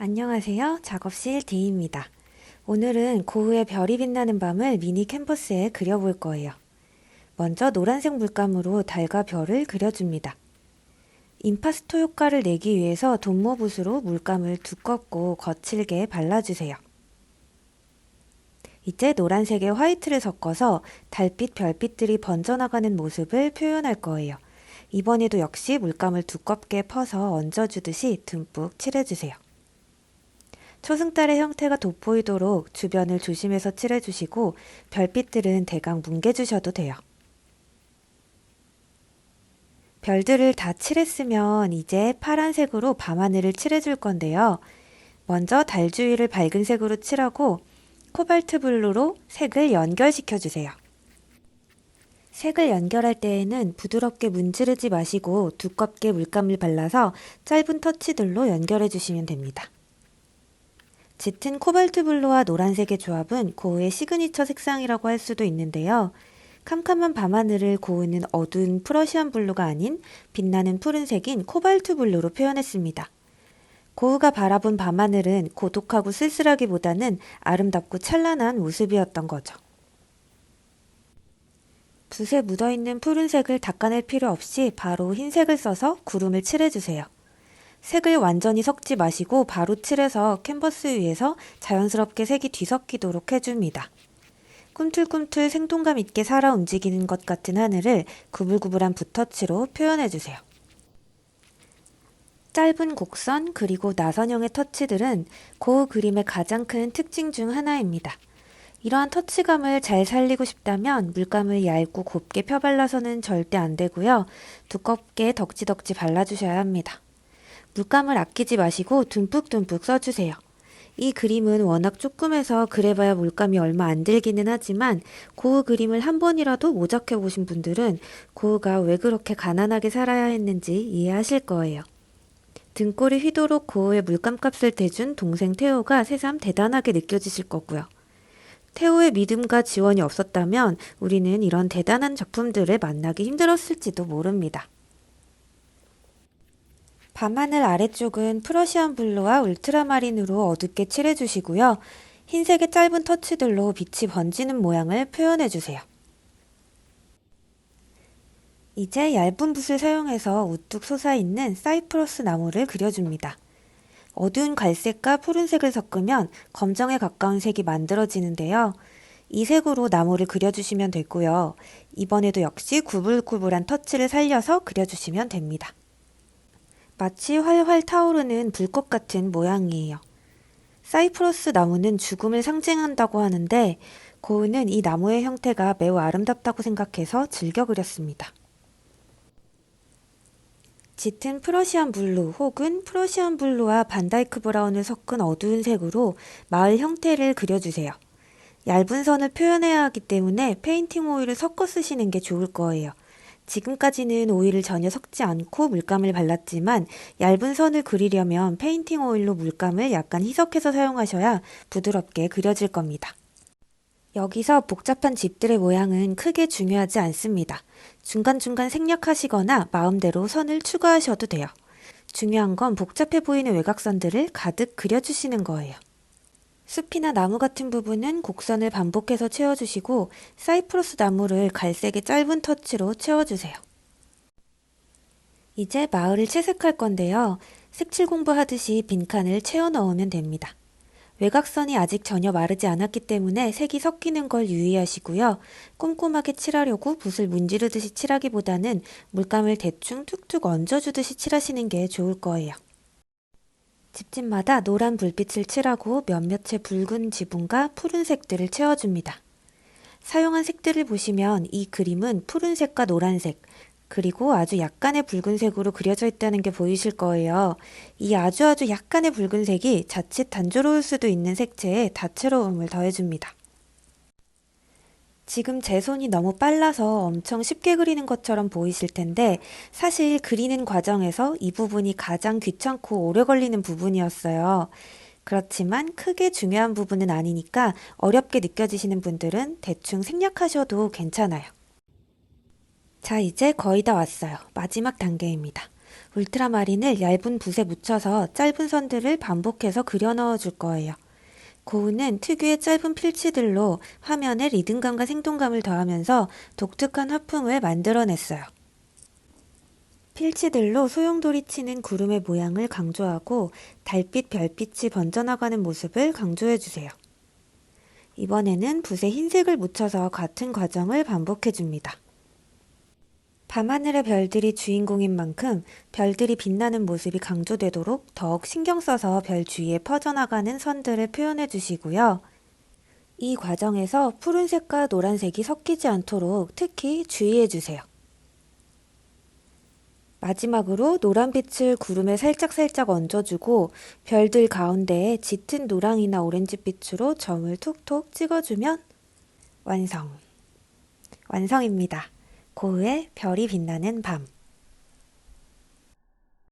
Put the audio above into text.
안녕하세요. 작업실 D입니다. 오늘은 고흐의 별이 빛나는 밤을 미니 캔버스에 그려볼 거예요. 먼저 노란색 물감으로 달과 별을 그려줍니다. 임파스토 효과를 내기 위해서 돈모붓으로 물감을 두껍고 거칠게 발라주세요. 이제 노란색에 화이트를 섞어서 달빛, 별빛들이 번져나가는 모습을 표현할 거예요. 이번에도 역시 물감을 두껍게 퍼서 얹어주듯이 듬뿍 칠해주세요. 초승달의 형태가 돋보이도록 주변을 조심해서 칠해주시고 별빛들은 대강 뭉개주셔도 돼요. 별들을 다 칠했으면 이제 파란색으로 밤하늘을 칠해줄 건데요. 먼저 달 주위를 밝은 색으로 칠하고 코발트 블루로 색을 연결시켜주세요. 색을 연결할 때에는 부드럽게 문지르지 마시고 두껍게 물감을 발라서 짧은 터치들로 연결해 주시면 됩니다. 짙은 코발트 블루와 노란색의 조합은 고흐의 시그니처 색상이라고 할 수도 있는데요. 캄캄한 밤하늘을 고흐는 어두운 프러시안 블루가 아닌 빛나는 푸른색인 코발트 블루로 표현했습니다. 고흐가 바라본 밤하늘은 고독하고 쓸쓸하기보다는 아름답고 찬란한 모습이었던 거죠. 붓에 묻어있는 푸른색을 닦아낼 필요 없이 바로 흰색을 써서 구름을 칠해주세요. 색을 완전히 섞지 마시고 바로 칠해서 캔버스 위에서 자연스럽게 색이 뒤섞이도록 해줍니다. 꿈틀꿈틀 생동감 있게 살아 움직이는 것 같은 하늘을 구불구불한 붓터치로 표현해주세요. 짧은 곡선 그리고 나선형의 터치들은 고흐 그림의 가장 큰 특징 중 하나입니다. 이러한 터치감을 잘 살리고 싶다면 물감을 얇고 곱게 펴발라서는 절대 안 되고요. 두껍게 덕지덕지 발라주셔야 합니다. 물감을 아끼지 마시고 듬뿍듬뿍 써주세요. 이 그림은 워낙 조그매서 그래봐야 물감이 얼마 안 들기는 하지만 고흐 그림을 한 번이라도 모작해 보신 분들은 고흐가 왜 그렇게 가난하게 살아야 했는지 이해하실 거예요. 등골이 휘도록 고흐의 물감값을 대준 동생 테오가 새삼 대단하게 느껴지실 거고요. 테오의 믿음과 지원이 없었다면 우리는 이런 대단한 작품들을 만나기 힘들었을지도 모릅니다. 밤하늘 아래쪽은 프러시안 블루와 울트라마린으로 어둡게 칠해주시고요. 흰색의 짧은 터치들로 빛이 번지는 모양을 표현해주세요. 이제 얇은 붓을 사용해서 우뚝 솟아있는 사이프러스 나무를 그려줍니다. 어두운 갈색과 푸른색을 섞으면 검정에 가까운 색이 만들어지는데요. 이 색으로 나무를 그려주시면 되고요. 이번에도 역시 구불구불한 터치를 살려서 그려주시면 됩니다. 마치 활활 타오르는 불꽃 같은 모양이에요. 사이프러스 나무는 죽음을 상징한다고 하는데 고흐는 이 나무의 형태가 매우 아름답다고 생각해서 즐겨 그렸습니다. 짙은 프러시안 블루 혹은 프러시안 블루와 반다이크 브라운을 섞은 어두운 색으로 마을 형태를 그려주세요. 얇은 선을 표현해야 하기 때문에 페인팅 오일을 섞어 쓰시는 게 좋을 거예요. 지금까지는 오일을 전혀 섞지 않고 물감을 발랐지만 얇은 선을 그리려면 페인팅 오일로 물감을 약간 희석해서 사용하셔야 부드럽게 그려질 겁니다. 여기서 복잡한 집들의 모양은 크게 중요하지 않습니다. 중간중간 생략하시거나 마음대로 선을 추가하셔도 돼요. 중요한 건 복잡해 보이는 외곽선들을 가득 그려주시는 거예요. 숲이나 나무 같은 부분은 곡선을 반복해서 채워주시고 사이프러스 나무를 갈색의 짧은 터치로 채워주세요. 이제 마을을 채색할 건데요. 색칠 공부하듯이 빈칸을 채워 넣으면 됩니다. 외곽선이 아직 전혀 마르지 않았기 때문에 색이 섞이는 걸 유의하시고요. 꼼꼼하게 칠하려고 붓을 문지르듯이 칠하기보다는 물감을 대충 툭툭 얹어주듯이 칠하시는 게 좋을 거예요. 집집마다 노란 불빛을 칠하고 몇몇의 붉은 지붕과 푸른색들을 채워줍니다. 사용한 색들을 보시면 이 그림은 푸른색과 노란색, 그리고 아주 약간의 붉은색으로 그려져 있다는 게 보이실 거예요. 이 아주 약간의 붉은색이 자칫 단조로울 수도 있는 색채에 다채로움을 더해줍니다. 지금 제 손이 너무 빨라서 엄청 쉽게 그리는 것처럼 보이실 텐데 사실 그리는 과정에서 이 부분이 가장 귀찮고 오래 걸리는 부분이었어요. 그렇지만 크게 중요한 부분은 아니니까 어렵게 느껴지시는 분들은 대충 생략하셔도 괜찮아요. 자, 이제 거의 다 왔어요. 마지막 단계입니다. 울트라마린을 얇은 붓에 묻혀서 짧은 선들을 반복해서 그려 넣어 줄 거예요. 고우는 특유의 짧은 필치들로 화면에 리듬감과 생동감을 더하면서 독특한 화풍을 만들어냈어요. 필치들로 소용돌이 치는 구름의 모양을 강조하고 달빛, 별빛이 번져나가는 모습을 강조해주세요. 이번에는 붓에 흰색을 묻혀서 같은 과정을 반복해줍니다. 밤하늘의 별들이 주인공인 만큼 별들이 빛나는 모습이 강조되도록 더욱 신경 써서 별 주위에 퍼져나가는 선들을 표현해 주시고요. 이 과정에서 푸른색과 노란색이 섞이지 않도록 특히 주의해 주세요. 마지막으로 노란빛을 구름에 살짝살짝 얹어주고 별들 가운데에 짙은 노랑이나 오렌지빛으로 점을 툭툭 찍어주면 완성! 완성입니다. 고흐의 별이 빛나는 밤.